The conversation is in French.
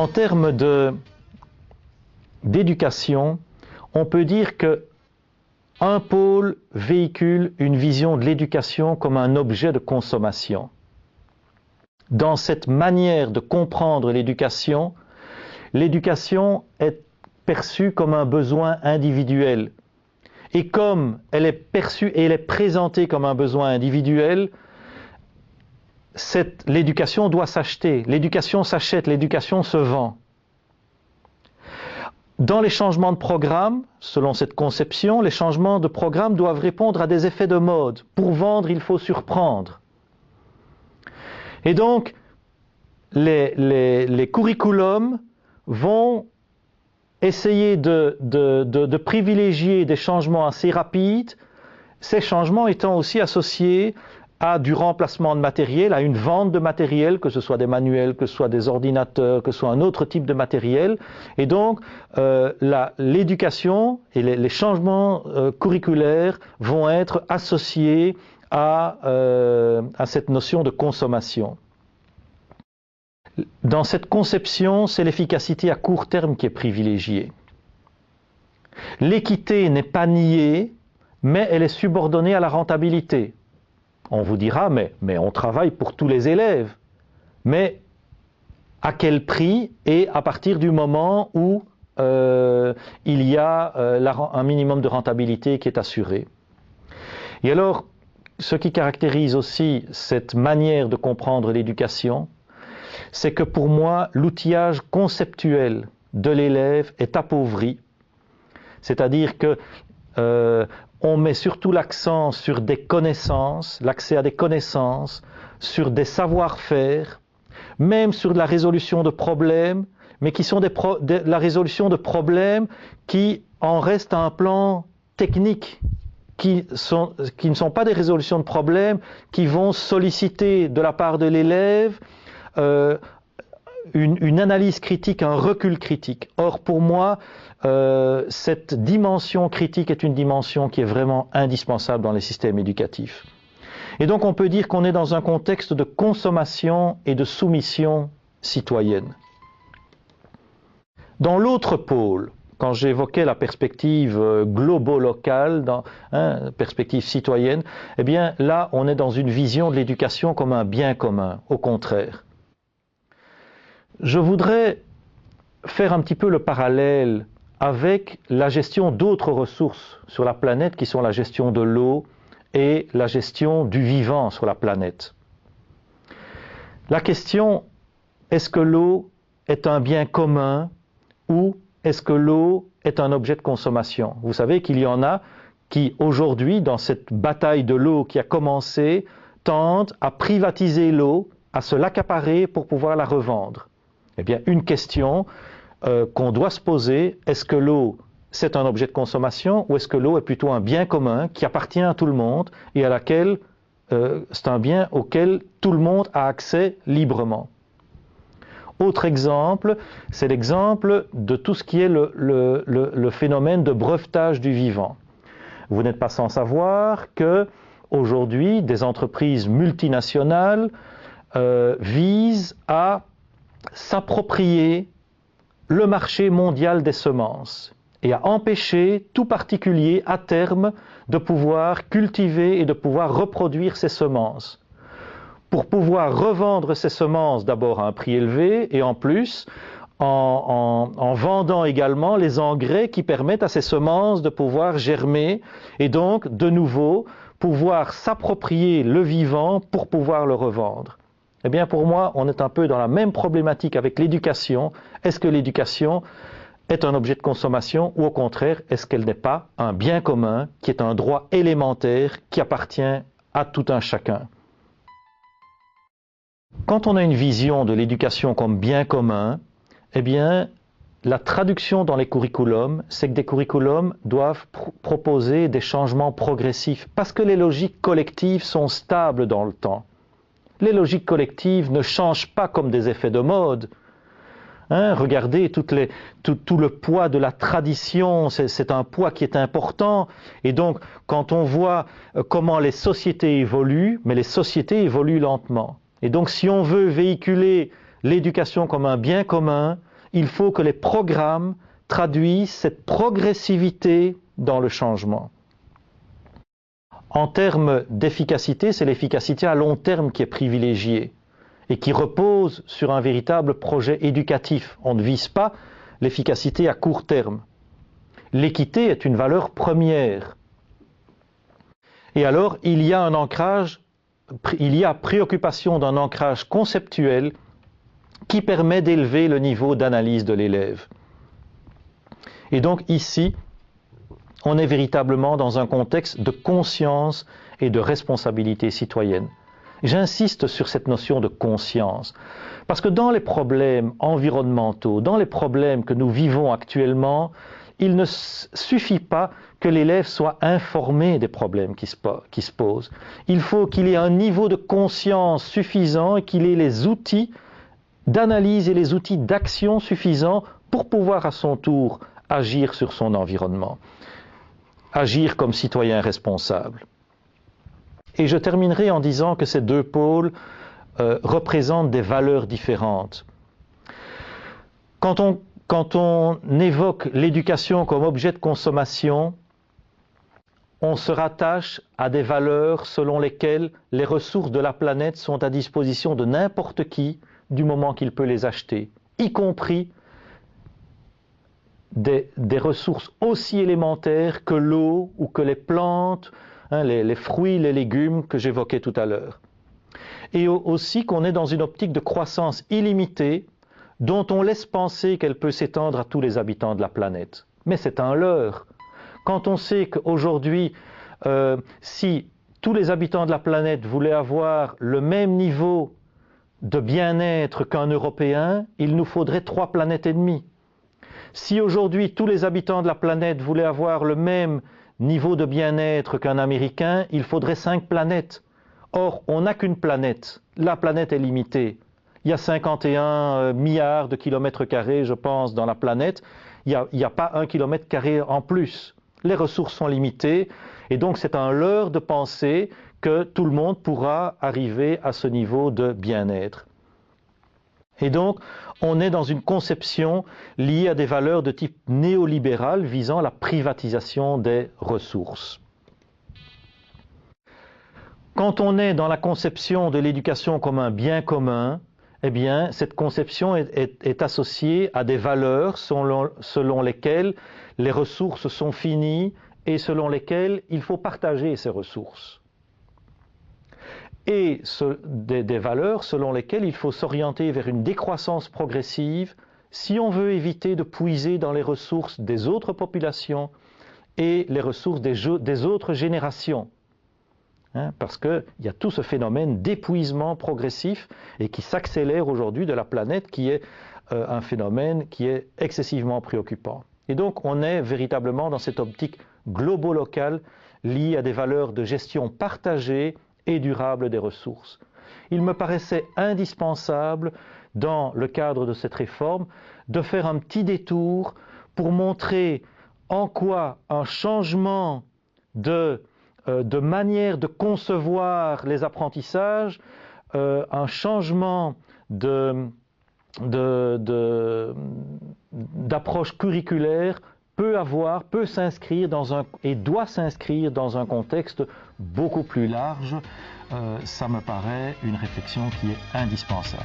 En termes d'éducation, on peut dire que un pôle véhicule une vision de l'éducation comme un objet de consommation. Dans cette manière de comprendre l'éducation est perçue comme un besoin individuel. Et comme elle est perçue et elle est présentée comme un besoin individuel, l'éducation doit s'acheter. L'éducation s'achète, l'éducation se vend. Dans les changements de programme, selon cette conception, les changements de programme doivent répondre à des effets de mode. Pour vendre, il faut surprendre. Et donc, les curriculums vont essayer de privilégier des changements assez rapides, ces changements étant aussi associés à du remplacement de matériel, à une vente de matériel, que ce soit des manuels, que ce soit des ordinateurs, que ce soit un autre type de matériel. Et donc, l'éducation et les changements curriculaires vont être associés à cette notion de consommation. Dans cette conception, c'est l'efficacité à court terme qui est privilégiée. L'équité n'est pas niée, mais elle est subordonnée à la rentabilité. On vous dira, mais on travaille pour tous les élèves. Mais à quel prix et à partir du moment où il y a un minimum de rentabilité qui est assuré. Et alors, ce qui caractérise aussi cette manière de comprendre l'éducation, c'est que pour moi, l'outillage conceptuel de l'élève est appauvri. C'est-à-dire que on met surtout l'accent sur des connaissances, l'accès à des connaissances, sur des savoir-faire, même sur de la résolution de problèmes, mais qui sont la résolution de problèmes qui en restent à un plan technique, qui ne sont pas des résolutions de problèmes qui vont solliciter de la part de l'élève une analyse critique, un recul critique. Or, pour moi, cette dimension critique est une dimension qui est vraiment indispensable dans les systèmes éducatifs. Et donc, on peut dire qu'on est dans un contexte de consommation et de soumission citoyenne. Dans l'autre pôle, quand j'évoquais la perspective globo-locale, perspective citoyenne, eh bien là, on est dans une vision de l'éducation comme un bien commun, au contraire. Je voudrais faire un petit peu le parallèle avec la gestion d'autres ressources sur la planète, qui sont la gestion de l'eau et la gestion du vivant sur la planète. La question, est-ce que l'eau est un bien commun ou est-ce que l'eau est un objet de consommation? Vous savez qu'il y en a qui, aujourd'hui, dans cette bataille de l'eau qui a commencé, tendent à privatiser l'eau, à se l'accaparer pour pouvoir la revendre. Eh bien, une question qu'on doit se poser, est-ce que l'eau, c'est un objet de consommation ou est-ce que l'eau est plutôt un bien commun qui appartient à tout le monde et à laquelle c'est un bien auquel tout le monde a accès librement? Autre exemple, c'est l'exemple de tout ce qui est le phénomène de brevetage du vivant. Vous n'êtes pas sans savoir que aujourd'hui, des entreprises multinationales visent à s'approprier le marché mondial des semences et à empêcher tout particulier à terme de pouvoir cultiver et de pouvoir reproduire ces semences. Pour pouvoir revendre ces semences d'abord à un prix élevé et en plus en vendant également les engrais qui permettent à ces semences de pouvoir germer et donc de nouveau pouvoir s'approprier le vivant pour pouvoir le revendre. Eh bien pour moi, on est un peu dans la même problématique avec l'éducation. Est-ce que l'éducation est un objet de consommation ou au contraire, est-ce qu'elle n'est pas un bien commun qui est un droit élémentaire qui appartient à tout un chacun? Quand on a une vision de l'éducation comme bien commun, eh bien, la traduction dans les curriculums, c'est que des curriculums doivent proposer des changements progressifs parce que les logiques collectives sont stables dans le temps. Les logiques collectives ne changent pas comme des effets de mode. Regardez tout le poids de la tradition, c'est un poids qui est important. Et donc, quand on voit comment les sociétés évoluent, mais les sociétés évoluent lentement. Et donc, si on veut véhiculer l'éducation comme un bien commun, il faut que les programmes traduisent cette progressivité dans le changement. En termes d'efficacité, c'est l'efficacité à long terme qui est privilégiée et qui repose sur un véritable projet éducatif. On ne vise pas l'efficacité à court terme. L'équité est une valeur première. Et alors, il y a un ancrage, il y a préoccupation d'un ancrage conceptuel qui permet d'élever le niveau d'analyse de l'élève. Et donc ici, on est véritablement dans un contexte de conscience et de responsabilité citoyenne. J'insiste sur cette notion de conscience, parce que dans les problèmes environnementaux, dans les problèmes que nous vivons actuellement, il ne suffit pas que l'élève soit informé des problèmes qui se posent. Il faut qu'il ait un niveau de conscience suffisant et qu'il ait les outils d'analyse et les outils d'action suffisants pour pouvoir à son tour agir sur son environnement, agir comme citoyen responsable. Et je terminerai en disant que ces deux pôles représentent des valeurs différentes. Quand on évoque l'éducation comme objet de consommation, on se rattache à des valeurs selon lesquelles les ressources de la planète sont à disposition de n'importe qui du moment qu'il peut les acheter, y compris des ressources aussi élémentaires que l'eau ou que les plantes, les fruits, les légumes que j'évoquais tout à l'heure. Et aussi qu'on est dans une optique de croissance illimitée dont on laisse penser qu'elle peut s'étendre à tous les habitants de la planète. Mais c'est un leurre. Quand on sait qu'aujourd'hui, si tous les habitants de la planète voulaient avoir le même niveau de bien-être qu'un Européen, il nous faudrait 3 planètes et demie. Si aujourd'hui tous les habitants de la planète voulaient avoir le même niveau de bien-être qu'un Américain, il faudrait 5 planètes. Or, on n'a qu'une planète. La planète est limitée. Il y a 51 milliards de kilomètres carrés, je pense, dans la planète. Il n'y a pas 1 kilomètre carré en plus. Les ressources sont limitées et donc c'est un leurre de penser que tout le monde pourra arriver à ce niveau de bien-être. Et donc, on est dans une conception liée à des valeurs de type néolibéral visant la privatisation des ressources. Quand on est dans la conception de l'éducation comme un bien commun, eh bien, cette conception est associée à des valeurs selon lesquelles les ressources sont finies et selon lesquelles il faut partager ces ressources. Et des valeurs selon lesquelles il faut s'orienter vers une décroissance progressive si on veut éviter de puiser dans les ressources des autres populations et les ressources des autres générations. Parce qu'il y a tout ce phénomène d'épuisement progressif et qui s'accélère aujourd'hui de la planète, qui est un phénomène qui est excessivement préoccupant. Et donc on est véritablement dans cette optique globo-locale liée à des valeurs de gestion partagée et durable des ressources. Il me paraissait indispensable, dans le cadre de cette réforme, de faire un petit détour pour montrer en quoi un changement de manière de concevoir les apprentissages, un changement d'approche curriculaire peut s'inscrire et doit s'inscrire dans un contexte beaucoup plus large. Ça me paraît une réflexion qui est indispensable.